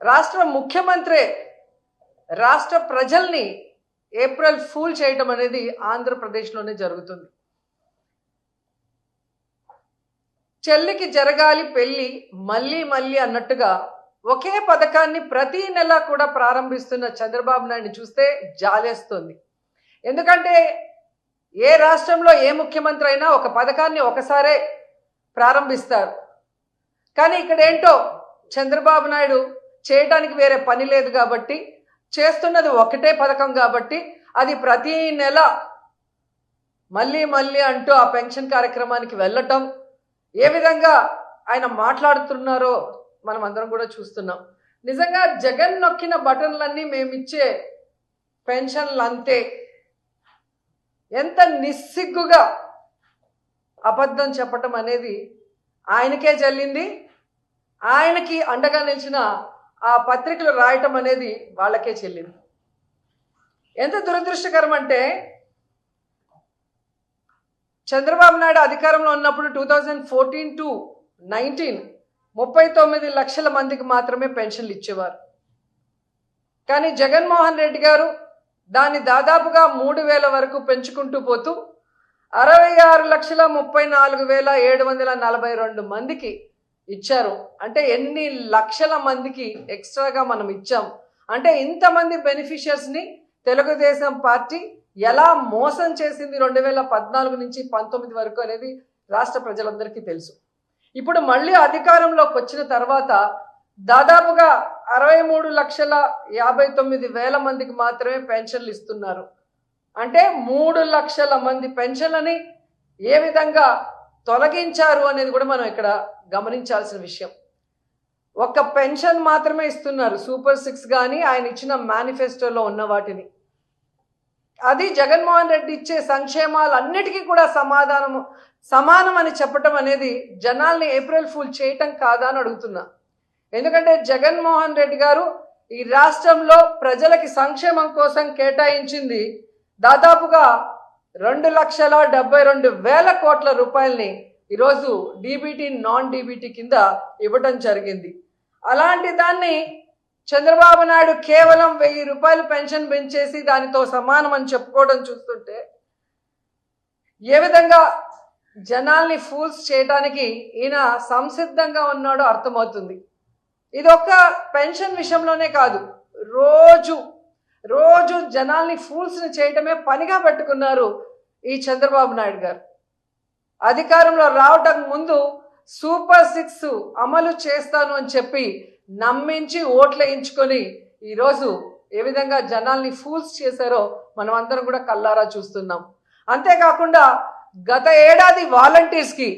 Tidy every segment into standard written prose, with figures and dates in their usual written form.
రాష్ట్ర ముఖ్యమంత్రి రాష్ట్ర ప్రజల్ని ఏప్రిల్ ఫూల్ చేయడం అనేది ఆంధ్రప్రదేశ్లోనే జరుగుతుంది. చెల్లికి జరగాలి పెళ్లి మళ్ళీ మళ్ళీ అన్నట్టుగా ఒకే పథకాన్ని ప్రతి నెల కూడా ప్రారంభిస్తున్న చంద్రబాబు నాయుడిని చూస్తే జాలేస్తుంది. ఎందుకంటే ఏ రాష్ట్రంలో ఏ ముఖ్యమంత్రి అయినా ఒక పథకాన్ని ఒకసారే ప్రారంభిస్తారు. కానీ ఇక్కడ ఏంటో చంద్రబాబు నాయుడు చేయడానికి వేరే పని లేదు కాబట్టి, చేస్తున్నది ఒకటే పథకం కాబట్టి అది ప్రతి నెల మళ్ళీ మళ్ళీ అంటూ ఆ పెన్షన్ కార్యక్రమానికి వెళ్ళటం, ఏ విధంగా ఆయన మాట్లాడుతున్నారో మనం అందరం కూడా చూస్తున్నాం. నిజంగా జగన్ నొక్కిన బటన్లన్నీ మేమిచ్చే పెన్షన్లు అంతే. ఎంత నిస్సిగ్గుగా అబద్ధం చెప్పటం అనేది ఆయనకే చెల్లింది. ఆయనకి అండగా నిలిచిన ఆ పత్రికలు రాయటం అనేది వాళ్ళకే చెల్లింది. ఎంత దురదృష్టకరం అంటే చంద్రబాబు నాయుడు అధికారంలో ఉన్నప్పుడు 2014 to 19 39 లక్షల మందికి మాత్రమే పెన్షన్లు ఇచ్చేవారు. కానీ జగన్మోహన్ రెడ్డి గారు దాన్ని దాదాపుగా 3,000 వరకు పెంచుకుంటూ పోతూ 66,34,742 మందికి ఇచ్చారు. అంటే ఎన్ని లక్షల మందికి ఎక్స్ట్రాగా మనం ఇచ్చాం అంటే ఇంతమంది బెనిఫిషియర్స్ని తెలుగుదేశం పార్టీ ఎలా మోసం చేసింది 2014 నుంచి 19 వరకు అనేది రాష్ట్ర ప్రజలందరికీ తెలుసు. ఇప్పుడు మళ్ళీ అధికారంలోకి వచ్చిన తర్వాత దాదాపుగా 63,59,000 మందికి మాత్రమే పెన్షన్లు ఇస్తున్నారు. అంటే 3 లక్షల మంది పెన్షన్లని ఏ విధంగా తొలగించారు అనేది కూడా మనం ఇక్కడ గమనించాల్సిన విషయం. ఒక్క పెన్షన్ మాత్రమే ఇస్తున్నారు, సూపర్ 6 కానీ ఆయన ఇచ్చిన మేనిఫెస్టోలో ఉన్న వాటిని. అది జగన్మోహన్ రెడ్డి ఇచ్చే సంక్షేమాలన్నిటికీ కూడా సమానం అని చెప్పటం అనేది జనాల్ని ఏప్రిల్ ఫూల్ చేయటం కాదా అని అడుగుతున్నా. ఎందుకంటే జగన్మోహన్ రెడ్డి గారు ఈ రాష్ట్రంలో ప్రజలకి సంక్షేమం కోసం కేటాయించింది దాదాపుగా 2,72,000 కోట్ల రూపాయలని ఈరోజు డీబీటీ నాన్ డీబీటీ కింద ఇవ్వడం జరిగింది. అలాంటి దాన్ని చంద్రబాబు నాయుడు కేవలం 1,000 రూపాయలు పెన్షన్ పెంచేసి దానితో సమానం అని చెప్పుకోవడం చూస్తుంటే ఏ విధంగా జనాల్ని ఫూల్స్ చేయడానికి ఈయన సంసిద్ధంగా ఉన్నాడో అర్థమవుతుంది. ఇది ఒక్క పెన్షన్ విషయంలోనే కాదు, రోజు జనాల్ని ఫూల్స్ని చేయటమే పనిగా పెట్టుకున్నారు ఈ చంద్రబాబు నాయుడు గారు. అధికారంలో రావటం ముందు సూపర్ 6 అమలు చేస్తాను అని చెప్పి నమ్మించి ఓట్లు వేయించుకొని ఈరోజు ఏ విధంగా జనాల్ని ఫూల్స్ చేశారో మనం అందరం కూడా కళ్ళారా చూస్తున్నాం. అంతేకాకుండా గత ఏడాది వాలంటీర్స్కి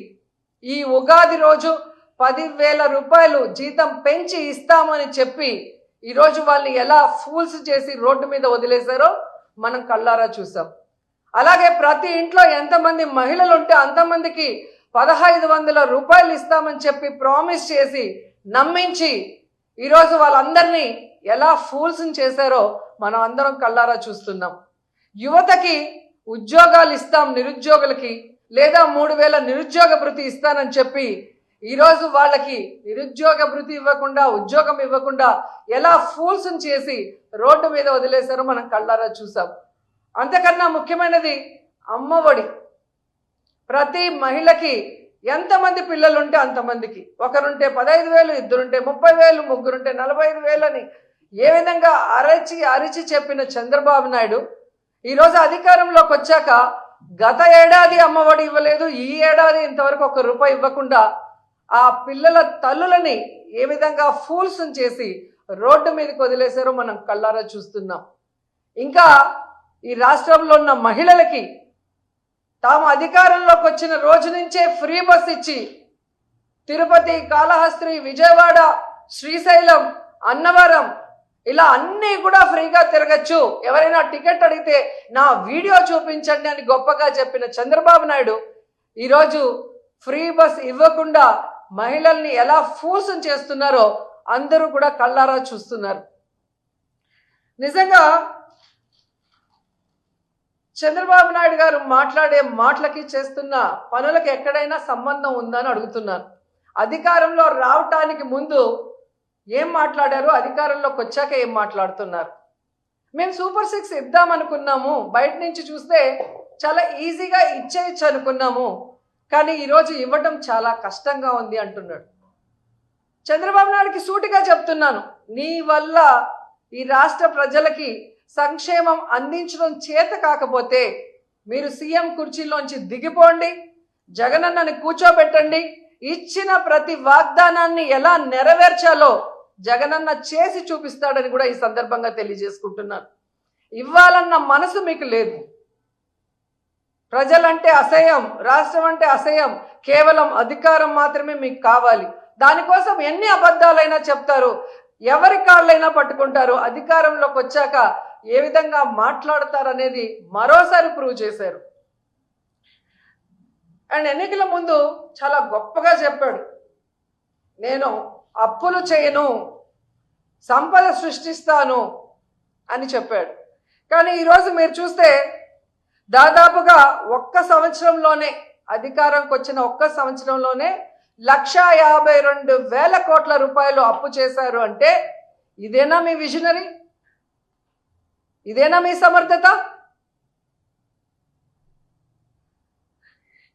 ఈ ఉగాది రోజు 10,000 రూపాయలు జీతం పెంచి ఇస్తామని చెప్పి ఈరోజు వాళ్ళని ఎలా ఫూల్స్ చేసి రోడ్డు మీద వదిలేశారో మనం కళ్ళారా చూసాం. అలాగే ప్రతి ఇంట్లో ఎంతమంది మహిళలు ఉంటే అంతమందికి 1,500 రూపాయలు ఇస్తామని చెప్పి ప్రామిస్ చేసి నమ్మించి ఈరోజు వాళ్ళందరినీ ఎలా ఫూల్స్ చేశారో మనం అందరం కళ్ళారా చూస్తున్నాం. యువతకి ఉద్యోగాలు ఇస్తాం నిరుద్యోగులకి, లేదా 3,000 నిరుద్యోగ భృతి ఇస్తానని చెప్పి ఈరోజు వాళ్ళకి నిరుద్యోగ భృతి ఇవ్వకుండా, ఉద్యోగం ఇవ్వకుండా ఎలా ఫూల్స్ చేసి రోడ్డు మీద వదిలేశారో మనం కళ్ళారా చూసాం. అంతకన్నా ముఖ్యమైనది అమ్మఒడి. ప్రతి మహిళకి ఎంతమంది పిల్లలు ఉంటే అంతమందికి, ఒకరుంటే 15,000, ఇద్దరుంటే 30,000, ముగ్గురుంటే 45,000 అని ఏ విధంగా అరిచి చెప్పిన చంద్రబాబు నాయుడు ఈరోజు అధికారంలోకి వచ్చాక గత ఏడాది అమ్మఒడి ఇవ్వలేదు, ఈ ఏడాది ఇంతవరకు 1 రూపాయి ఇవ్వకుండా ఆ పిల్లల తల్లులని ఏ విధంగా ఫూల్స్ చేసి రోడ్డు మీదకి వదిలేశారో మనం కళ్ళారా చూస్తున్నాం. ఇంకా ఈ రాష్ట్రంలో ఉన్న మహిళలకి తాము అధికారంలోకి వచ్చిన రోజు నుంచే ఫ్రీ బస్ ఇచ్చి తిరుపతి, కాళహస్తి, విజయవాడ, శ్రీశైలం, అన్నవరం ఇలా అన్నీ కూడా ఫ్రీగా తిరగచ్చు, ఎవరైనా టికెట్ అడిగితే నా వీడియో చూపించండి అని గొప్పగా చెప్పిన చంద్రబాబు నాయుడు ఈరోజు ఫ్రీ బస్ ఇవ్వకుండా మహిళల్ని ఎలా ఫూల్స్ చేస్తున్నారో అందరూ కూడా కళ్ళారా చూస్తున్నారు. నిజంగా చంద్రబాబు నాయుడు గారు మాట్లాడే మాటలకి చేస్తున్న పనులకి ఎక్కడైనా సంబంధం ఉందని అడుగుతున్నాను. అధికారంలో రావటానికి ముందు ఏం మాట్లాడారు, అధికారంలోకి వచ్చాక ఏం మాట్లాడుతున్నారు. మేము సూపర్ 6 ఇద్దామనుకున్నాము, బయట నుంచి చూస్తే చాలా ఈజీగా ఇచ్చేయచ్చు అనుకున్నాము, కానీ ఈరోజు ఇవ్వటం చాలా కష్టంగా ఉంది అంటున్నాడు. చంద్రబాబు నాయుడుకి సూటిగా చెప్తున్నాను, నీ వల్ల ఈ రాష్ట్ర ప్రజలకి సంక్షేమం అందించడం చేత కాకపోతే మీరు సీఎం కుర్చీలోంచి దిగిపోండి, జగనన్నని కూర్చోబెట్టండి, ఇచ్చిన ప్రతి వాగ్దానాన్ని ఎలా నెరవేర్చాలో జగనన్న చేసి చూపిస్తాడని కూడా ఈ సందర్భంగా తెలియజేసుకుంటున్నాను. ఇవ్వాలన్న మనసు మీకు లేదు. ప్రజలంటే అసహ్యం, రాష్ట్రం అంటే అసహ్యం, కేవలం అధికారం మాత్రమే మీకు కావాలి. దానికోసం ఎన్ని అబద్ధాలైనా చెప్తారు, ఎవరి కాళ్ళైనా పట్టుకుంటారు. అధికారంలోకి వచ్చాక ఏ విధంగా మాట్లాడతారనేది మరోసారి ప్రూవ్ చేశారు. అండ్ ఎన్నికల ముందు చాలా గొప్పగా చెప్పాడు, నేను అప్పులు చేయను, సంపద సృష్టిస్తాను అని చెప్పాడు. కానీ ఈరోజు మీరు చూస్తే దాదాపుగా ఒక్క సంవత్సరంలోనే, అధికారంకి వచ్చిన ఒక్క సంవత్సరంలోనే 1,52,000 కోట్ల రూపాయలు అప్పు చేశారు. అంటే ఇదేనా మీ విజనరీ? ఇదేనా మీ సమర్థత?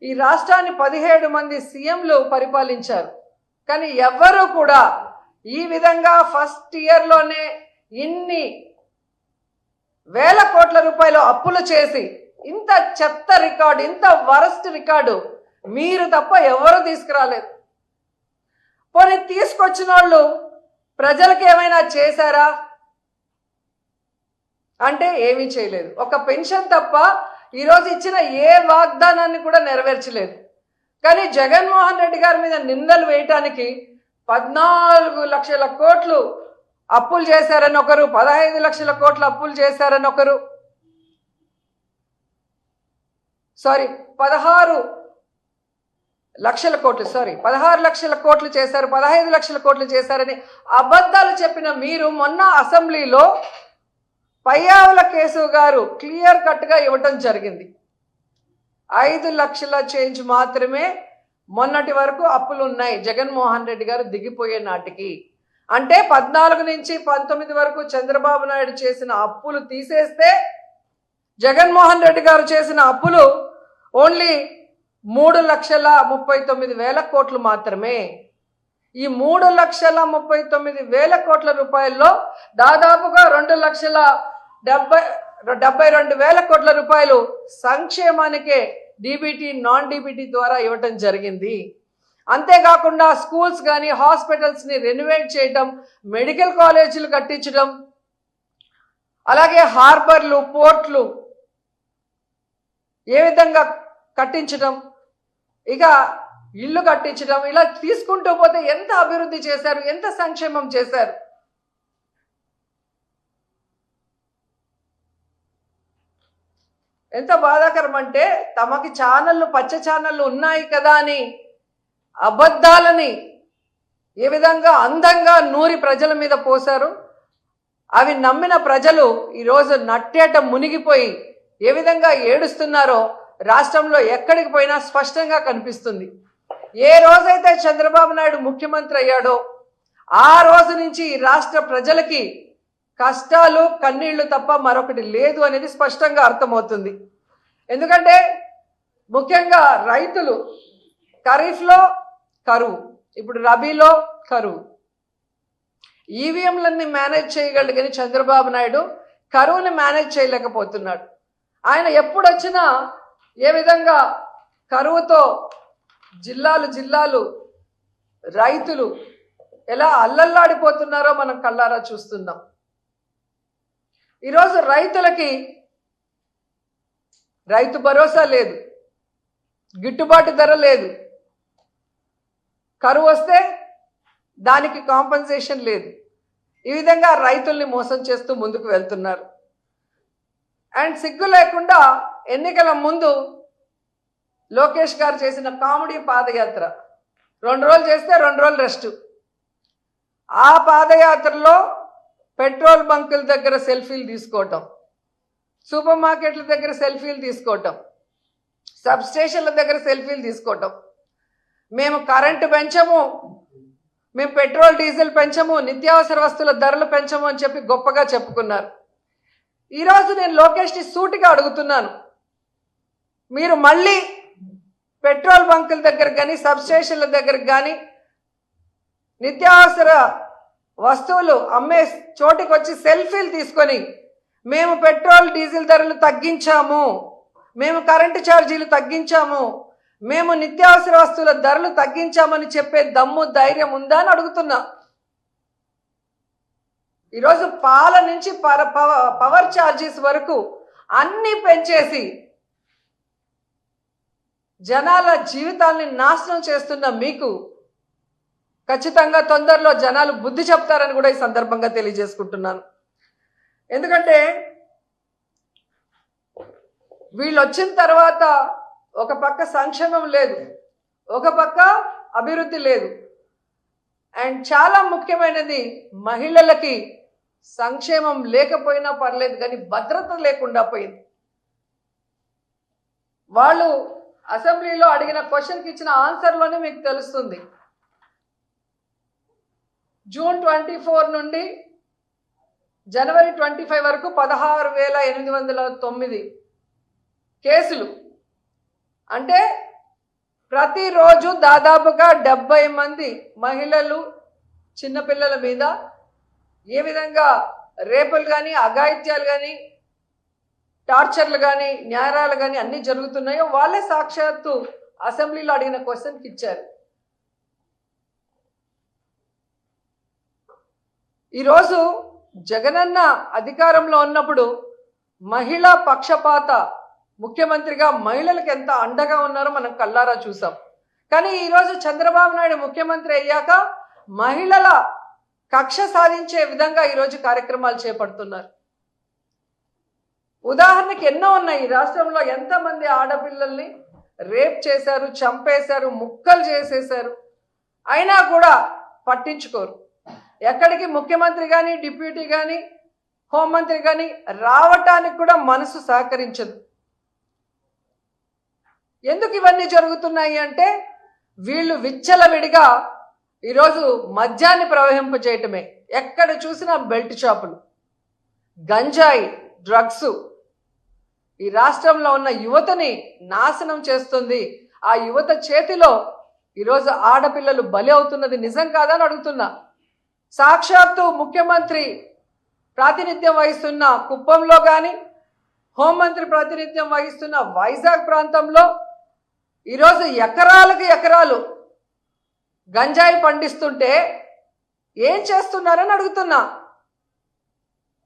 ఈ రాష్ట్రాన్ని 17 మంది సీఎంలు పరిపాలించారు, కానీ ఎవ్వరూ కూడా ఈ విధంగా ఫస్ట్ ఇయర్లోనే ఇన్ని వేల కోట్ల రూపాయలు అప్పులు చేసి ఇంత చెత్త రికార్డు, ఇంత వరస్ట్ రికార్డు మీరు తప్ప ఎవరు తీసుకురాలేదు. పోనీ తీసుకొచ్చిన వాళ్ళు ప్రజలకు ఏమైనా చేశారా అంటే ఏమీ చేయలేదు. ఒక పెన్షన్ తప్ప ఈరోజు ఇచ్చిన ఏ వాగ్దానాన్ని కూడా నెరవేర్చలేదు. కానీ జగన్మోహన్ రెడ్డి గారి మీద నిందలు వేయటానికి 14 లక్షల కోట్లు అప్పులు చేశారని ఒకరు, 15 లక్షల కోట్ల అప్పులు చేశారని ఒకరు, 16 లక్షల కోట్లు చేశారు, 15 లక్షల కోట్లు చేశారని అబద్ధాలు చెప్పిన మీరు మొన్న అసెంబ్లీలో పయ్యావుల కేశవ్ గారు క్లియర్ కట్గా ఇవ్వటం జరిగింది. 5 లక్షల చేంజ్ మాత్రమే మొన్నటి వరకు అప్పులు ఉన్నాయి జగన్మోహన్ రెడ్డి గారు దిగిపోయే నాటికి. అంటే 14 నుంచి 19 వరకు చంద్రబాబు నాయుడు చేసిన అప్పులు తీసేస్తే జగన్మోహన్ రెడ్డి గారు చేసిన అప్పులు ఓన్లీ 3,39,000 కోట్లు మాత్రమే. ఈ 3,39,000 కోట్ల రూపాయల్లో దాదాపుగా 2,72,000 కోట్ల రూపాయలు సంక్షేమానికే డీబీటీ, నాన్ డీబీటీ ద్వారా ఇవ్వటం జరిగింది. అంతేకాకుండా స్కూల్స్ కానీ హాస్పిటల్స్ని రెనోవేట్ చేయటం, మెడికల్ కాలేజీలు కట్టించడం, అలాగే హార్బర్లు, పోర్ట్లు ఏ విధంగా కట్టించడం, ఇక ఇల్లు కట్టించడం, ఇలా తీసుకుంటూ పోతే ఎంత అభివృద్ధి చేశారు, ఎంత సంక్షేమం చేశారు. ఎంత బాధాకరం అంటే తమకి ఛానళ్ళు, పచ్చ ఛానళ్ళు ఉన్నాయి కదా అని అబద్ధాలని ఏ విధంగా అందంగా నూరి ప్రజల మీద పోశారు. అవి నమ్మిన ప్రజలు ఈరోజు నట్టేట మునిగిపోయి ఏ విధంగా ఏడుస్తున్నారో రాష్ట్రంలో ఎక్కడికి పోయినా స్పష్టంగా కనిపిస్తుంది. ఏ రోజైతే చంద్రబాబు నాయుడు ముఖ్యమంత్రి అయ్యాడో ఆ రోజు నుంచి ఈ రాష్ట్ర ప్రజలకి కష్టాలు, కన్నీళ్లు తప్ప మరొకటి లేదు అనేది స్పష్టంగా అర్థమవుతుంది. ఎందుకంటే ముఖ్యంగా రైతులు ఖరీఫ్లో కరువు, ఇప్పుడు రబీలో కరువు. ఈవీఎంలన్నీ మేనేజ్ చేయగలడు కానీ చంద్రబాబు నాయుడు కరువుని మేనేజ్ చేయలేకపోతున్నాడు. ఆయన ఎప్పుడు వచ్చినా ఏ విధంగా కరువుతో జిల్లాలు రైతులు ఎలా అల్లల్లాడిపోతున్నారో మనం కళ్ళారా చూస్తున్నాం. ఈరోజు రైతులకి రైతు భరోసా లేదు, గిట్టుబాటు ధర లేదు, కరువు వస్తే దానికి కాంపెన్సేషన్ లేదు. ఈ విధంగా రైతుల్ని మోసం చేస్తూ ముందుకు వెళ్తున్నారు. అండ్ సిగ్గు లేకుండా ఎన్నికల ముందు లోకేష్ గారు చేసిన కామెడీ పాదయాత్ర 2 రోజులు చేస్తే 2 రోజులు రెస్ట్. ఆ పాదయాత్రలో పెట్రోల్ బంకుల దగ్గర సెల్ఫీలు తీసుకోవటం, సూపర్ మార్కెట్ల దగ్గర సెల్ఫీలు తీసుకోవటం, సబ్ స్టేషన్ల దగ్గర సెల్ఫీలు తీసుకోవటం, మేము కరెంటు పెంచము, మేము పెట్రోల్ డీజిల్ పెంచము, నిత్యావసర వస్తువుల ధరలు పెంచము అని చెప్పి గొప్పగా చెప్పుకున్నారు. ఈరోజు నేను లోకేష్ని సూటిగా అడుగుతున్నాను, మీరు మళ్ళీ పెట్రోల్ బంకుల దగ్గర కానీ సబ్స్టేషన్ల దగ్గర కానీ నిత్యావసర వస్తువులు అమ్మే చోటికి వచ్చి సెల్ఫీలు తీసుకొని మేము పెట్రోల్ డీజిల్ ధరలు తగ్గించాము, మేము కరెంటు ఛార్జీలు తగ్గించాము, మేము నిత్యావసర వస్తువుల ధరలు తగ్గించామని చెప్పే దమ్ము ధైర్యం ఉందా అని అడుగుతున్నా. ఈరోజు పాల నుంచి పవర్ ఛార్జెస్ వరకు అన్నీ పెంచేసి జనాల జీవితాల్ని నాశనం చేస్తున్న మీకు ఖచ్చితంగా తొందరలో జనాలు బుద్ధి చెప్తారని కూడా ఈ సందర్భంగా తెలియజేసుకుంటున్నాను. ఎందుకంటే వీళ్ళు వచ్చిన తర్వాత ఒక పక్క సంక్షేమం లేదు, ఒక పక్క అభివృద్ధి లేదు, అండ్ చాలా ముఖ్యమైనది మహిళలకి సంక్షేమం లేకపోయినా పర్లేదు కానీ భద్రత లేకుండా పోయింది. వాళ్ళు అసెంబ్లీలో అడిగిన క్వశ్చన్కి ఇచ్చిన ఆన్సర్లోనే మీకు తెలుస్తుంది. జూన్ 24 నుండి జనవరి 25 వరకు 16,809 కేసులు, అంటే ప్రతిరోజు దాదాపుగా 70 మంది మహిళలు చిన్నపిల్లల మీద ఏ విధంగా రేపులు కానీ అఘాయిత్యాలు కానీ టార్చర్లు కానీ న్యాయాలు కానీ అన్నీ జరుగుతున్నాయో వాళ్ళే సాక్షాత్తు అసెంబ్లీలో అడిగిన క్వశ్చన్కి ఇచ్చారు. ఈరోజు జగనన్న అధికారంలో ఉన్నప్పుడు మహిళా పక్షపాత ముఖ్యమంత్రిగా మహిళలకు ఎంత అండగా ఉన్నారో మనం కల్లారా చూసాం. కానీ ఈరోజు చంద్రబాబు నాయుడు ముఖ్యమంత్రి అయ్యాక మహిళల కక్ష సాధించే విధంగా ఈరోజు కార్యక్రమాలు చేపడుతున్నారు. ఉదాహరణకి ఎన్నో ఉన్నాయి. ఈ రాష్ట్రంలో ఎంతమంది ఆడపిల్లల్ని రేప్ చేశారు, చంపేశారు, ముక్కలు చేసేశారు, అయినా కూడా పట్టించుకోరు. ఎక్కడికి ముఖ్యమంత్రి కానీ డిప్యూటీ కానీ హోంమంత్రి కానీ రావటానికి కూడా మనసు సహకరించదు. ఎందుకు ఇవన్నీ జరుగుతున్నాయి అంటే వీళ్ళు విచ్చలవిడిగా ఈరోజు మద్యాన్ని ప్రవహింపజేయటమే. ఎక్కడ చూసినా బెల్ట్ షాపులు, గంజాయి, డ్రగ్స్ ఈ రాష్ట్రంలో ఉన్న యువతని నాశనం చేస్తుంది. ఆ యువత చేతిలో ఈరోజు ఆడపిల్లలు బలి అవుతున్నది నిజం కాదని అడుగుతున్నా. సాక్షాత్తు ముఖ్యమంత్రి ప్రాతినిధ్యం వహిస్తున్న కుప్పంలో కానీ హోంమంత్రి ప్రాతినిధ్యం వహిస్తున్న వైజాగ్ ప్రాంతంలో ఈరోజు ఎకరాలకు ఎకరాలు గంజాయి పండిస్తుంటే ఏం చేస్తున్నారని అడుగుతున్నా.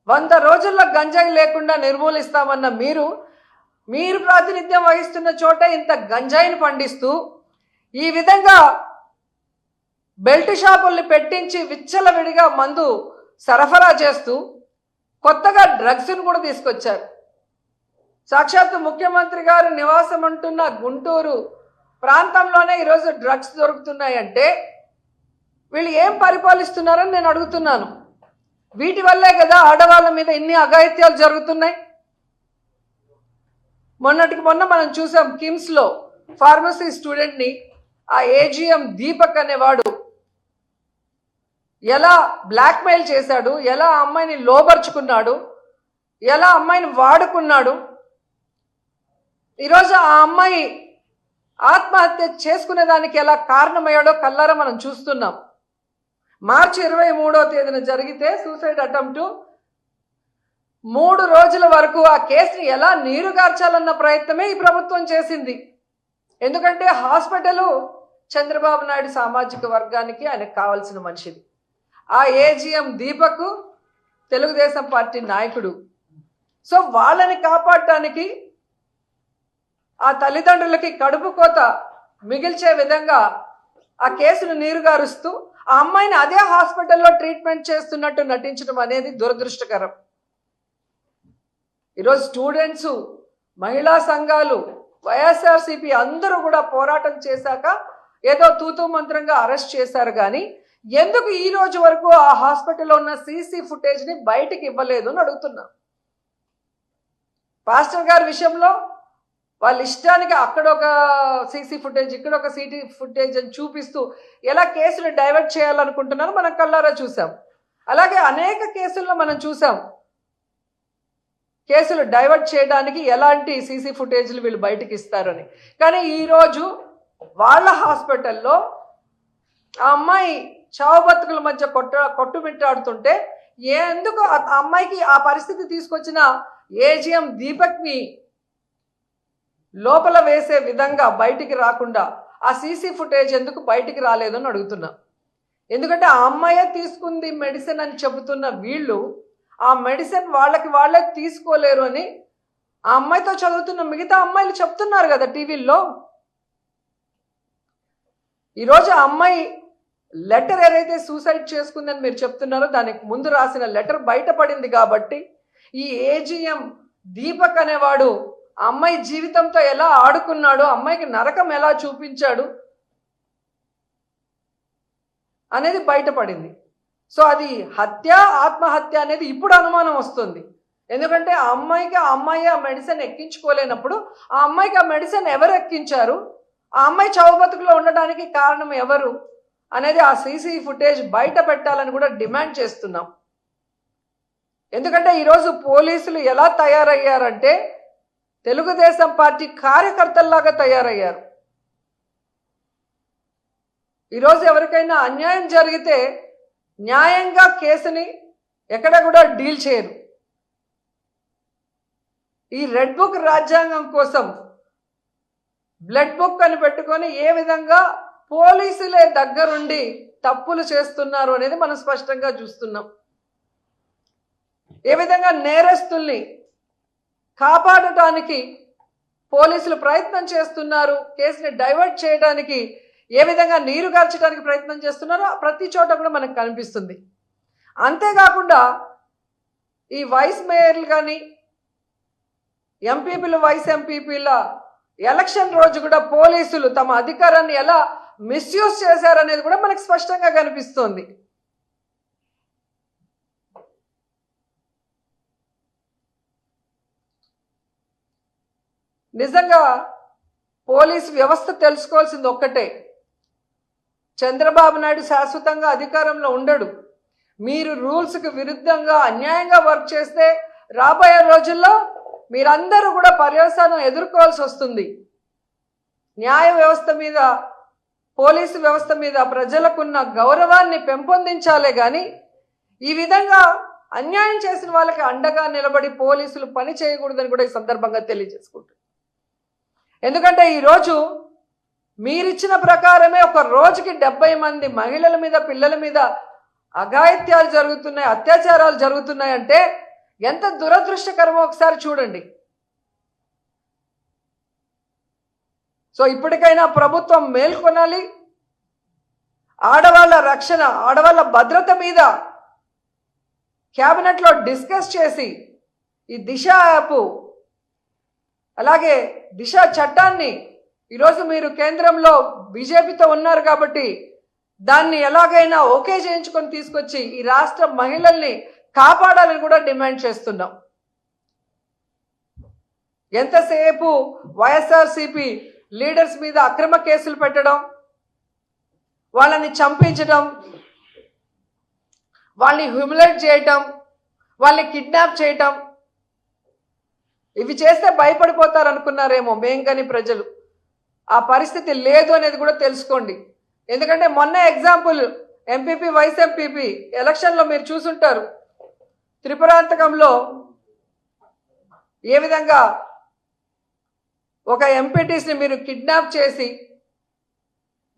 100 రోజుల్లో గంజాయి లేకుండా నిర్మూలిస్తామన్న మీరు ప్రాతినిధ్యం వహిస్తున్న చోట ఇంత గంజాయిని పండిస్తూ ఈ విధంగా బెల్ట్ షాపుల్ని పెట్టించి విచ్చలవిడిగా మందు సరఫరా చేస్తూ కొత్తగా డ్రగ్స్ను కూడా తీసుకొచ్చారు. సాక్షాత్తు ముఖ్యమంత్రి గారు నివాసం అంటున్న గుంటూరు ప్రాంతంలోనే ఈరోజు డ్రగ్స్ దొరుకుతున్నాయంటే వీళ్ళు ఏం పరిపాలిస్తున్నారని నేను అడుగుతున్నాను. వీటి వల్లే కదా ఆడవాళ్ళ మీద ఇన్ని అఘాయిత్యాలు జరుగుతున్నాయి. మొన్న మనం చూసాం కిమ్స్లో ఫార్మసీ స్టూడెంట్ని ఆ ఏజిఎం దీపక్ అనేవాడు ఎలా బ్లాక్మెయిల్ చేశాడు, ఎలా అమ్మాయిని లోబర్చుకున్నాడు, ఎలా అమ్మాయిని వాడుకున్నాడు. ఈరోజు ఆ అమ్మాయి ఆత్మహత్య చేసుకునేదానికి ఎలా కారణమయ్యాడో కల్లారా మనం చూస్తున్నాం. మార్చి 23వ తేదీన జరిగితే సూసైడ్ అటెంప్ట్ 3 రోజుల వరకు ఆ కేసుని ఎలా నీరుగార్చాలన్న ప్రయత్నమే ఈ ప్రభుత్వం చేసింది. ఎందుకంటే హాస్పిటల్ చంద్రబాబు నాయుడు సామాజిక వర్గానికి ఆయనకు కావాల్సిన మనిషిది. ఆ ఏజిఎం దీపక్ తెలుగుదేశం పార్టీ నాయకుడు. సో వాళ్ళని కాపాడటానికి ఆ తల్లిదండ్రులకి కడుపు కోత మిగిల్చే విధంగా ఆ కేసును నీరుగారుస్తూ ఆ అమ్మాయిని అదే హాస్పిటల్లో ట్రీట్మెంట్ చేస్తున్నట్టు నటించడం అనేది దురదృష్టకరం. ఈరోజు స్టూడెంట్స్, మహిళా సంఘాలు, వైఎస్ఆర్సీపీ అందరూ కూడా పోరాటం చేశాక ఏదో తూతూ మంత్రంగా అరెస్ట్ చేశారు. కానీ ఎందుకు ఈ రోజు వరకు ఆ హాస్పిటల్లో ఉన్న సీసీ ఫుటేజ్ని బయటికి ఇవ్వలేదు అని అడుగుతున్నా. పాస్టర్ గారి విషయంలో వాళ్ళ ఇష్టానికి అక్కడ ఒక సీసీ ఫుటేజ్, ఇక్కడ ఒక సీటీ ఫుటేజ్ అని చూపిస్తూ ఎలా కేసులు డైవర్ట్ చేయాలనుకుంటున్నారో మనం కళ్ళారా చూసాం. అలాగే అనేక కేసుల్లో మనం చూసాం కేసులు డైవర్ట్ చేయడానికి ఎలాంటి సీసీ ఫుటేజ్లు వీళ్ళు బయటకు ఇస్తారని. కానీ ఈరోజు వాళ్ళ హాస్పిటల్లో ఆ అమ్మాయి చావు బతుకుల మధ్య కొట్టుమిట్టాడుతుంటే ఎందుకు ఆ అమ్మాయికి ఆ పరిస్థితి తీసుకొచ్చిన ఏజీఎం దీపక్ని లోపల వేసే విధంగా బయటికి రాకుండా ఆ సీసీ ఫుటేజ్ ఎందుకు బయటికి రాలేదని అడుగుతున్నా. ఎందుకంటే ఆ అమ్మాయే తీసుకుంది మెడిసిన్ అని చెబుతున్న వీళ్ళు ఆ మెడిసిన్ వాళ్ళే తీసుకోలేరు అని ఆ అమ్మాయితో చదువుతున్న మిగతా అమ్మాయిలు చెప్తున్నారు కదా టీవీల్లో. ఈరోజు ఆ అమ్మాయి లెటర్ ఏదైతే సూసైడ్ చేసుకుందని మీరు చెప్తున్నారో దానికి ముందు రాసిన లెటర్ బయటపడింది కాబట్టి ఈ ఏజీఎం దీపక్ అనేవాడు ఆ అమ్మాయి జీవితంతో ఎలా ఆడుకున్నాడు, అమ్మాయికి నరకం ఎలా చూపించాడు అనేది బయటపడింది. సో అది హత్య ఆత్మహత్య అనేది ఇప్పుడు అనుమానం వస్తుంది. ఎందుకంటే ఆ అమ్మాయి ఆ మెడిసిన్ ఎక్కించుకోలేనప్పుడు ఆ అమ్మాయికి ఆ మెడిసిన్ ఎవరు ఎక్కించారు, ఆ అమ్మాయి చావు బతుకులో ఉండడానికి కారణం ఎవరు అనేది ఆ సీసీ ఫుటేజ్ బయట పెట్టాలని కూడా డిమాండ్ చేస్తున్నాం. ఎందుకంటే ఈరోజు పోలీసులు ఎలా తయారయ్యారంటే తెలుగుదేశం పార్టీ కార్యకర్తల్లాగా తయారయ్యారు. ఈరోజు ఎవరికైనా అన్యాయం జరిగితే న్యాయంగా కేసుని ఎక్కడ కూడా డీల్ చేయరు. ఈ రెడ్ బుక్ రాజ్యాంగం కోసం బ్లడ్ బుక్ అని పెట్టుకొని ఏ విధంగా పోలీసులే దగ్గరుండి తప్పులు చేస్తున్నారు అనేది మనం స్పష్టంగా చూస్తున్నాం. ఏ విధంగా నేరస్తుల్ని కాపాడటానికి పోలీసులు ప్రయత్నం చేస్తున్నారు, కేసుని డైవర్ట్ చేయడానికి ఏ విధంగా నీరు గార్చడానికి ప్రయత్నం చేస్తున్నారో ప్రతి చోట కూడా మనకు కనిపిస్తుంది. అంతేకాకుండా ఈ వైస్ మేయర్లు కానీ ఎంపీపీలు వైస్ ఎంపీపీల ఎలక్షన్ రోజు కూడా పోలీసులు తమ అధికారాన్ని ఎలా మిస్యూజ్ చేశారనేది కూడా మనకు స్పష్టంగా కనిపిస్తోంది. నిజంగా పోలీస్ వ్యవస్థ తెలుసుకోవాల్సింది ఒక్కటే, చంద్రబాబు నాయుడు శాశ్వతంగా అధికారంలో ఉండడు. మీరు రూల్స్కి విరుద్ధంగా అన్యాయంగా వర్క్ చేస్తే రాబోయే రోజుల్లో మీరందరూ కూడా పర్యవసానం ఎదుర్కోవాల్సి వస్తుంది. న్యాయ వ్యవస్థ మీద పోలీసు వ్యవస్థ మీద ప్రజలకున్న గౌరవాన్ని పెంపొందించాలే కానీ ఈ విధంగా అన్యాయం చేసిన వాళ్ళకి అండగా నిలబడి పోలీసులు పని చేయకూడదని కూడా ఈ సందర్భంగా తెలియజేసుకుంటున్నాను. ఎందుకంటే ఈరోజు మీరిచ్చిన ప్రకారమే ఒక రోజుకి 70 మంది మహిళల మీద పిల్లల మీద అఘాయిత్యాలు జరుగుతున్నాయి, అత్యాచారాలు జరుగుతున్నాయి అంటే ఎంత దురదృష్టకరమో ఒకసారి చూడండి. సో ఇప్పటికైనా ప్రభుత్వం మేల్కొనాలి. ఆడవాళ్ళ రక్షణ, ఆడవాళ్ళ భద్రత మీద క్యాబినెట్లో డిస్కస్ చేసి ఈ దిశ యాప్ అలాగే దిశ చట్టాన్ని ఈరోజు మీరు కేంద్రంలో బీజేపీతో ఉన్నారు కాబట్టి దాన్ని ఎలాగైనా ఓకే చేయించుకొని తీసుకొచ్చి ఈ రాష్ట్ర మహిళల్ని కాపాడాలని కూడా డిమాండ్ చేస్తున్నాం. ఎంతసేపు వైఎస్ఆర్సీపీ లీడర్స్ మీద అక్రమ కేసులు పెట్టడం, వాళ్ళని చంపించడం, వాళ్ళని హ్యూమిలేట్ చేయటం, వాళ్ళని కిడ్నాప్ చేయటం, ఇవి చేస్తే భయపడిపోతారు అనుకున్నారేమో మేము కానీ ప్రజలు. ఆ పరిస్థితి లేదు అనేది కూడా తెలుసుకోండి. ఎందుకంటే మొన్న ఎగ్జాంపుల్ ఎంపీపీ వైస్ ఎంపీపీ ఎలక్షన్లో మీరు చూసుంటారు. త్రిపురాంతకంలో ఏ విధంగా ఒక ఎంపీటీస్ని మీరు కిడ్నాప్ చేసి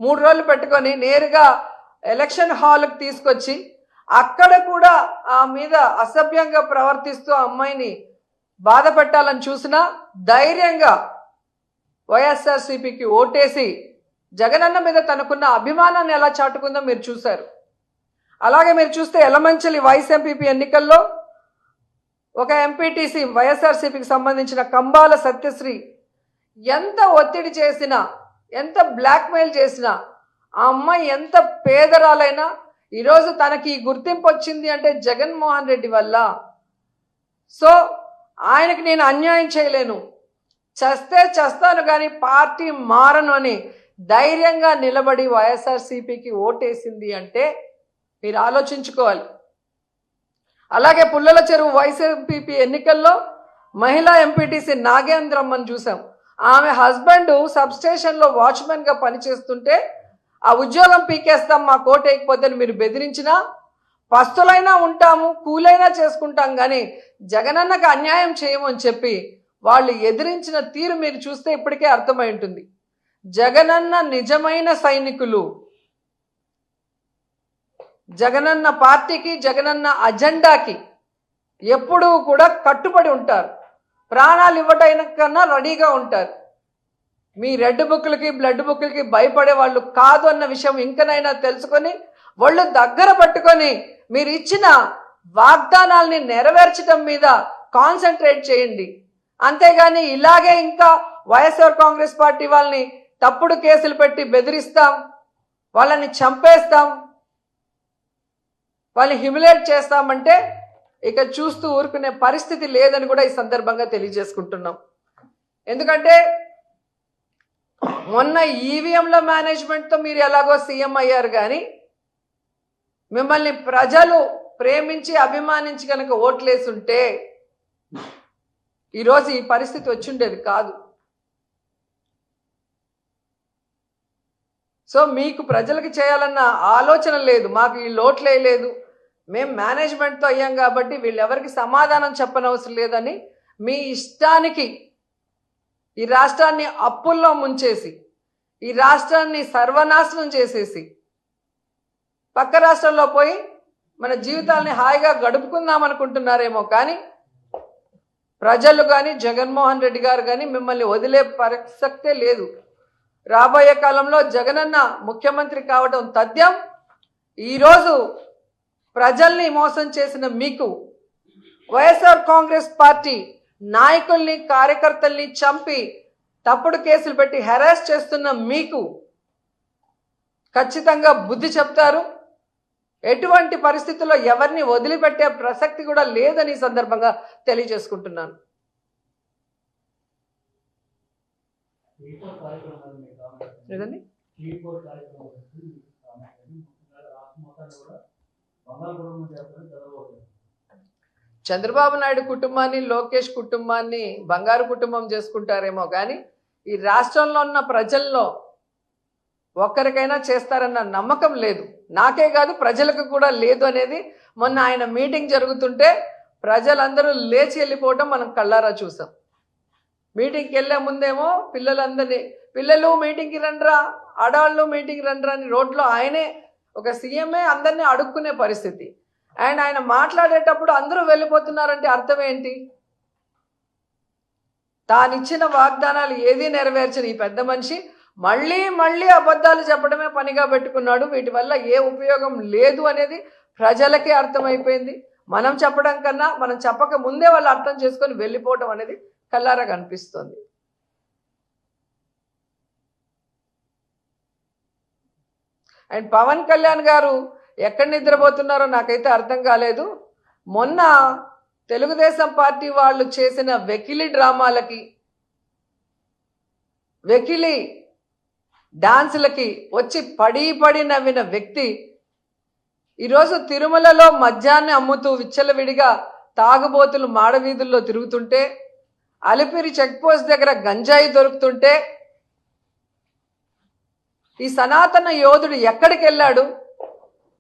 3 రోజులు పెట్టుకొని నేరుగా ఎలక్షన్ హాల్కి తీసుకొచ్చి అక్కడ కూడా ఆ మీద అసభ్యంగా ప్రవర్తిస్తూ ఆ అమ్మాయిని బాధ పెట్టాలని చూసినా ధైర్యంగా వైఎస్ఆర్సీపీకి ఓటేసి జగనన్న మీద తనకున్న అభిమానాన్ని ఎలా చాటుకుందో మీరు చూశారు. అలాగే మీరు చూస్తే ఎలమంచిలి వైస్ ఎంపీపీ ఎన్నికల్లో ఒక ఎంపీటీసీ వైఎస్ఆర్సీపీకి సంబంధించిన కంబాల సత్యశ్రీ ఎంత ఒత్తిడి చేసినా, ఎంత బ్లాక్మెయిల్ చేసినా, ఆ అమ్మాయి ఎంత పేదరాలైనా ఈరోజు తనకి గుర్తింపు వచ్చింది అంటే జగన్మోహన్ రెడ్డి వల్ల. సో ఆయనకి నేను అన్యాయం చేయలేను, చస్తే చస్తాను కానీ పార్టీ మారను అని ధైర్యంగా నిలబడి వైఎస్ఆర్సీపీకి ఓటేసింది అంటే మీరు ఆలోచించుకోవాలి. అలాగే పుల్లల చెరువు వైఎస్ఆర్సీపీ ఎన్నికల్లో మహిళా ఎంపీటీసీ నాగేంద్రమ్మని చూసాం. ఆమె హస్బెండ్ సబ్స్టేషన్లో వాచ్మెన్గా పనిచేస్తుంటే ఆ ఉద్యోగం పీకేస్తాం మా కోట వేయకపోతే మీరు బెదిరించినా పస్తులైనా ఉంటాము కూలైనా చేసుకుంటాం కానీ జగనన్నకు అన్యాయం చేయము అని చెప్పి వాళ్ళు ఎదిరించిన తీరు మీరు చూస్తే ఇప్పటికే అర్థమై ఉంటుంది. జగనన్న నిజమైన సైనికులు, జగనన్న పార్టీకి జగనన్న అజెండాకి ఎప్పుడూ కూడా కట్టుబడి ఉంటారు. ప్రాణాలు ఇవ్వటైన కన్నా రెడీగా ఉంటారు. మీ రెడ్ బుక్లకి బ్లడ్ బుక్లకి భయపడే వాళ్ళు కాదు అన్న విషయం ఇంకనైనా తెలుసుకొని వాళ్ళు దగ్గర పట్టుకొని మీరు ఇచ్చిన వాగ్దానాల్ని నెరవేర్చడం మీద కాన్సన్ట్రేట్ చేయండి. అంతేగాని ఇలాగే ఇంకా వైఎస్ఆర్ కాంగ్రెస్ పార్టీ వాళ్ళని తప్పుడు కేసులు పెట్టి బెదిరిస్తాం, వాళ్ళని చంపేస్తాం, వాళ్ళని హ్యూమిలేట్ చేస్తామంటే ఇక చూస్తూ ఊరుకునే పరిస్థితి లేదని కూడా ఈ సందర్భంగా తెలియజేసుకుంటున్నాం. ఎందుకంటే మొన్న ఈవీఎంల మేనేజ్మెంట్తో మీరు ఎలాగో సీఎం అయ్యారు కానీ మిమ్మల్ని ప్రజలు ప్రేమించి అభిమానించి కనుక ఓట్లేసుంటే ఈరోజు ఈ పరిస్థితి వచ్చిండేది కాదు. సో మీకు ప్రజలకు చేయాలన్న ఆలోచన లేదు, మాకు ఈ లోట్లే లేదు, మేము మేనేజ్మెంట్తో అయ్యాం కాబట్టి వీళ్ళెవరికి సమాధానం చెప్పనవసరం లేదని మీ ఇష్టానికి ఈ రాష్ట్రాన్ని అప్పుల్లో ముంచేసి ఈ రాష్ట్రాన్ని సర్వనాశనం చేసేసి పక్క రాష్ట్రంలో పోయి మన జీవితాలని హాయిగా గడుపుకుందాం అనుకుంటున్నారేమో కానీ ప్రజలు కానీ జగన్మోహన్ రెడ్డి గారు కానీ మిమ్మల్ని వదిలే ప్రసక్తే లేదు. రాబోయే కాలంలో జగనన్న ముఖ్యమంత్రి కావడం తథ్యం. ఈరోజు ప్రజల్ని మోసం చేసిన మీకు, వైఎస్ఆర్ కాంగ్రెస్ పార్టీ నాయకుల్ని కార్యకర్తల్ని చంపి తప్పుడు కేసులు పెట్టి హెరాస్ చేస్తున్న మీకు ఖచ్చితంగా బుద్ధి చెప్తారు. ఎటువంటి పరిస్థితుల్లో ఎవరిని వదిలిపెట్టే ప్రసక్తి కూడా లేదని సందర్భంగా తెలియజేసుకుంటున్నాను. చంద్రబాబు నాయుడు కుటుంబాన్ని లోకేష్ కుటుంబాన్ని బంగారు కుటుంబం చేసుకుంటారేమో కానీ ఈ రాష్ట్రంలో ఉన్న ప్రజల్లో ఒక్కరికైనా చేస్తారన్న నమ్మకం లేదు. నాకే కాదు ప్రజలకు కూడా లేదు అనేది మొన్న ఆయన మీటింగ్ జరుగుతుంటే ప్రజలందరూ లేచి వెళ్ళిపోవటం మనం కళ్ళారా చూసాం. మీటింగ్కి వెళ్ళే ముందేమో పిల్లలు మీటింగ్కి రండ్రా, ఆడవాళ్ళు మీటింగ్కి రండ్రా అని రోడ్లో ఆయనే ఒక సీఎంఏ అందరినీ అడుక్కునే పరిస్థితి. అండ్ ఆయన మాట్లాడేటప్పుడు అందరూ వెళ్ళిపోతున్నారంటే అర్థం ఏంటి? తానిచ్చిన వాగ్దానాలు ఏదీ నెరవేర్చని ఈ పెద్ద మనిషి మళ్ళీ మళ్ళీ అబద్ధాలు చెప్పడమే పనిగా పెట్టుకున్నాడు. వీటి వల్ల ఏ ఉపయోగం లేదు అనేది ప్రజలకే అర్థమైపోయింది. మనం చెప్పడం కన్నా మనం చెప్పక ముందే వాళ్ళు అర్థం చేసుకొని వెళ్ళిపోవడం అనేది కల్లారా కనిపిస్తుంది. అండ్ పవన్ కళ్యాణ్ గారు ఎక్కడ నిద్రపోతున్నారో నాకైతే అర్థం కాలేదు. మొన్న తెలుగుదేశం పార్టీ వాళ్ళు చేసిన వెకిలి డ్రామాలకి, వెకిలి డాన్సులకి వచ్చి పడి నవ్విన వ్యక్తి ఈరోజు తిరుమలలో మద్యాన్ని అమ్ముతూ విచ్చలవిడిగా తాగుబోతులు మాడవీధుల్లో తిరుగుతుంటే, అలిపిరి చెక్పోస్ట్ దగ్గర గంజాయి దొరుకుతుంటే ఈ సనాతన యోధుడు ఎక్కడికి వెళ్ళాడు?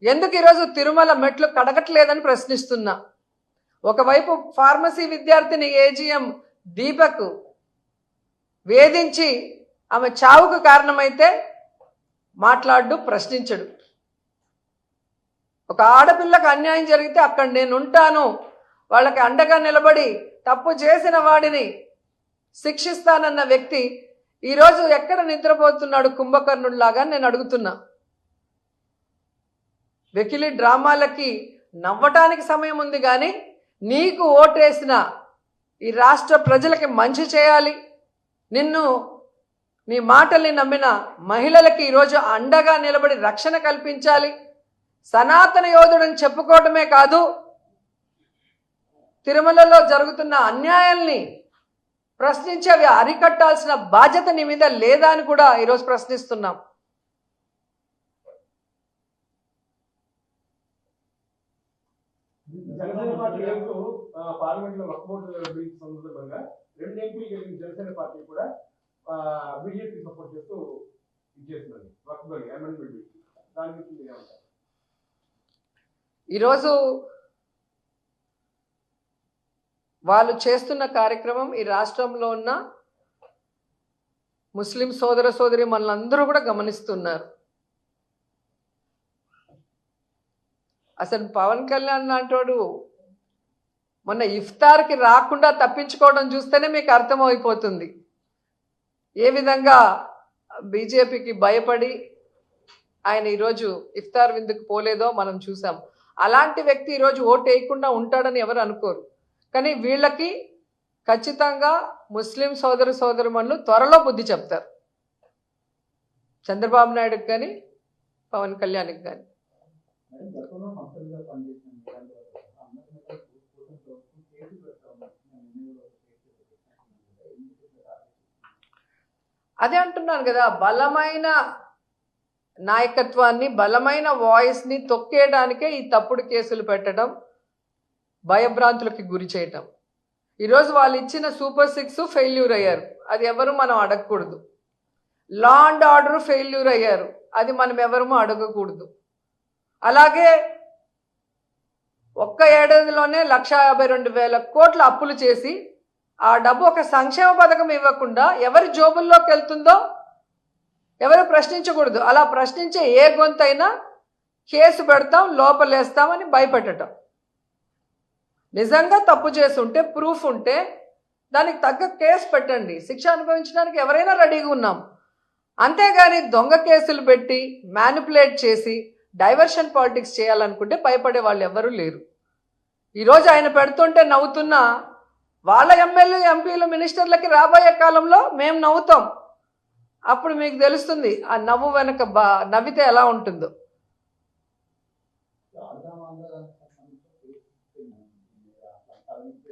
ఎందుకు ఈరోజు తిరుమల మెట్లు కడగట్లేదని ప్రశ్నిస్తున్నా. ఒకవైపు ఫార్మసీ విద్యార్థిని ఏజీఎం దీపక్ వేధించి ఆమె చావుకు కారణమైతే మాట్లాడు, ప్రశ్నించడు. ఒక ఆడపిల్లకు అన్యాయం జరిగితే అక్కడ నేను ఉంటాను, వాళ్ళకి అండగా నిలబడి తప్పు చేసిన వాడిని శిక్షిస్తానన్న వ్యక్తి ఈరోజు ఎక్కడ నిద్రపోతున్నాడు కుంభకర్ణుడిలాగా నేను అడుగుతున్నా. వెకిలి డ్రామాలకి నవ్వటానికి సమయం ఉంది కానీ నీకు ఓటేసిన ఈ రాష్ట్ర ప్రజలకి మంచి చేయాలి, నిన్ను నీ మాటల్ని నమ్మిన మహిళలకి ఈరోజు అండగా నిలబడి రక్షణ కల్పించాలి, సనాతన యోధుడని చెప్పుకోవటమే కాదు తిరుమలలో జరుగుతున్న అన్యాయాల్ని ప్రశ్నించి అవి అరికట్టాల్సిన బాధ్యత నీ మీద లేదా అని కూడా ఈరోజు ప్రశ్నిస్తున్నాం. జనసేన పార్టీ పార్లమెంట్ లో వక్ఫ్ బోర్డు బిల్ సందర్భంగా 2 ఎంపీలు గెలిచిన జనసేన పార్టీ కూడా బీజేపీ సపోర్ట్ చేస్తూ ఇచ్చేస్తున్నారు వక్ఫ్ బిల్ అమెండ్మెంట్ బిల్. దాని గురించి మీరు ఏమంటారు? ఈరోజు వాళ్ళు చేస్తున్న కార్యక్రమం ఈ రాష్ట్రంలో ఉన్న ముస్లిం సోదర సోదరి మనలందరూ కూడా గమనిస్తున్నారు. అసలు పవన్ కళ్యాణ్ లాంటోడు మొన్న ఇఫ్తార్కి రాకుండా తప్పించుకోవడం చూస్తేనే మీకు అర్థమైపోతుంది ఏ విధంగా బీజేపీకి భయపడి ఆయన ఈరోజు ఇఫ్తార్ విందుకు పోలేదో మనం చూసాం. అలాంటి వ్యక్తి ఈరోజు ఓటు వేయకుండా ఉంటాడని ఎవరు అనుకోరు. కానీ వీళ్ళకి ఖచ్చితంగా ముస్లిం సోదర సోదరుమణులు త్వరలో బుద్ధి చెప్తారు, చంద్రబాబు నాయుడుకి కానీ పవన్ కళ్యాణ్కి కానీ. అదే అంటున్నాను కదా, బలమైన నాయకత్వాన్ని బలమైన వాయిస్ని తొక్కేయడానికే ఈ తప్పుడు కేసులు పెట్టడం, భయభ్రాంతులకి గురి చేయటం. ఈరోజు వాళ్ళు ఇచ్చిన సూపర్ 6 ఫెయిల్యూర్ అయ్యారు, అది ఎవరు మనం అడగకూడదు. లా అండ్ ఆర్డర్ ఫెయిల్యూర్ అయ్యారు, అది మనం ఎవరము అడగకూడదు. అలాగే ఒక్క ఏడాదిలోనే 1,52,000 కోట్ల అప్పులు చేసి ఆ డబ్బు ఒక సంక్షేమ పథకం ఇవ్వకుండా ఎవరి జోబుల్లోకి వెళ్తుందో ఎవరు ప్రశ్నించకూడదు. అలా ప్రశ్నించే ఏ గొంతైనా కేసు పెడతాం, లోపలేస్తామని భయపెట్టడం. నిజంగా తప్పు చేసి ఉంటే, ప్రూఫ్ ఉంటే దానికి తగ్గ కేసు పెట్టండి, శిక్ష అనుభవించడానికి ఎవరైనా రెడీగా ఉన్నాం. అంతేగాని దొంగ కేసులు పెట్టి మ్యానిపులేట్ చేసి డైవర్షన్ పాలిటిక్స్ చేయాలనుకుంటే భయపడే వాళ్ళు ఎవరూ లేరు. ఈరోజు ఆయన పెడుతుంటే నవ్వుతున్న వాళ్ళ ఎమ్మెల్యే ఎంపీలు మినిస్టర్లకి రాబోయే కాలంలో మేము నవ్వుతాం. అప్పుడు మీకు తెలుస్తుంది ఆ నవ్వు వెనక నవ్వితే ఎలా ఉంటుందో.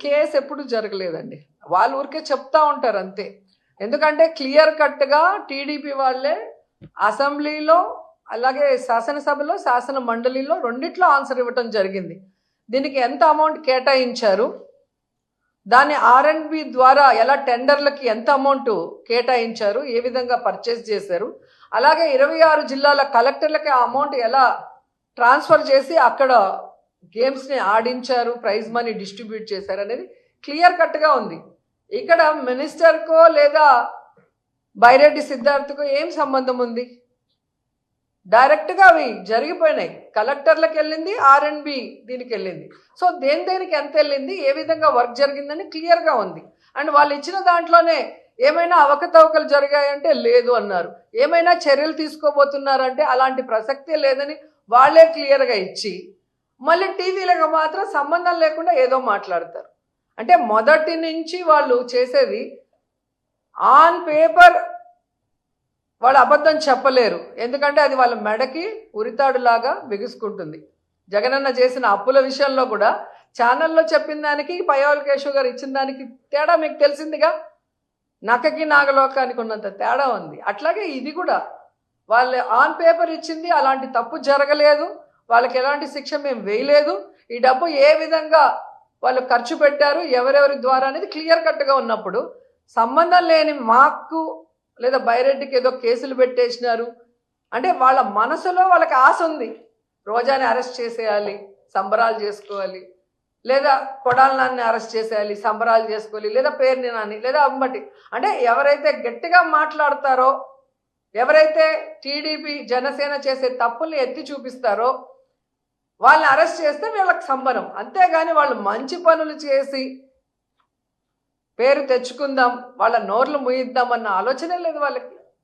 కేసు ఎప్పుడు జరగలేదండి, వాళ్ళు ఊరికే చెప్తా ఉంటారు అంతే. ఎందుకంటే క్లియర్ కట్గా టీడీపీ వాళ్ళే అసెంబ్లీలో అలాగే శాసనసభలో శాసన మండలిలో రెండిట్లో ఆన్సర్ ఇవ్వటం జరిగింది. దీనికి ఎంత అమౌంట్ కేటాయించారు, దాన్ని R&B ద్వారా ఎలా టెండర్లకి ఎంత అమౌంట్ కేటాయించారు, ఏ విధంగా పర్చేస్ చేశారు, అలాగే 26 జిల్లాల కలెక్టర్లకి ఆ అమౌంట్ ఎలా ట్రాన్స్ఫర్ చేసి అక్కడ గేమ్స్ని ఆడించారు, ప్రైజ్ మనీ డిస్ట్రిబ్యూట్ చేశారు అనేది క్లియర్ కట్గా ఉంది. ఇక్కడ మినిస్టర్కో లేదా బైరెడ్డి సిద్ధార్థకో ఏం సంబంధం ఉంది? డైరెక్ట్గా అవి జరిగిపోయినాయి, కలెక్టర్లకు వెళ్ళింది, R&B దీనికి వెళ్ళింది. సో దేనికి ఎంత వెళ్ళింది, ఏ విధంగా వర్క్ జరిగిందని క్లియర్గా ఉంది. అండ్ వాళ్ళు ఇచ్చిన దాంట్లోనే ఏమైనా అవకతవకలు జరిగాయంటే లేదు అన్నారు, ఏమైనా చర్యలు తీసుకోబోతున్నారంటే అలాంటి ప్రసక్తే లేదని వాళ్ళే క్లియర్గా ఇచ్చి మళ్ళీ టీవీలకు మాత్రం సంబంధం లేకుండా ఏదో మాట్లాడతారు. అంటే మొదటి నుంచి వాళ్ళు చేసేది ఆన్ పేపర్ వాళ్ళు అబద్ధం చెప్పలేరు, ఎందుకంటే అది వాళ్ళ మెడకి ఉరితాడులాగా బిగుసుకుంటుంది. జగనన్న చేసిన అప్పుల విషయంలో కూడా ఛానల్లో చెప్పిన దానికి పయ్యావుల కేశవ్ గారు ఇచ్చిన దానికి తేడా మీకు తెలిసిందిగా, నక్కకి నాగలోకానికి ఉన్నంత తేడా ఉంది. అట్లాగే ఇది కూడా వాళ్ళు ఆన్ పేపర్ ఇచ్చింది, అలాంటి తప్పు జరగలేదు, వాళ్ళకి ఎలాంటి శిక్ష మేము వేయలేదు, ఈ డబ్బు ఏ విధంగా వాళ్ళు ఖర్చు పెట్టారు ఎవరెవరి ద్వారా అనేది క్లియర్ కట్గా ఉన్నప్పుడు సంబంధం లేని మాకు లేదా బైరెడ్డికి ఏదో కేసులు పెట్టేసినారు అంటే వాళ్ళ మనసులో వాళ్ళకి ఆశ ఉంది, రోజాని అరెస్ట్ చేసేయాలి, సంబరాలు చేసుకోవాలి, లేదా కొడాలి నాన్ని అరెస్ట్ చేసేయాలి, సంబరాలు చేసుకోవాలి, లేదా పేరుని నాని లేదా అంబటి. అంటే ఎవరైతే గట్టిగా మాట్లాడతారో, ఎవరైతే టీడీపీ జనసేన చేసే తప్పుల్ని ఎత్తి చూపిస్తారో వాళ్ళని అరెస్ట్ చేస్తే వీళ్ళకి సంబరం. అంతేగాని వాళ్ళు మంచి పనులు చేసి పేరు తెచ్చుకుందాం, వాళ్ళ నోర్లు ముయిద్దాం అన్న ఆలోచనే లేదు వాళ్ళకి.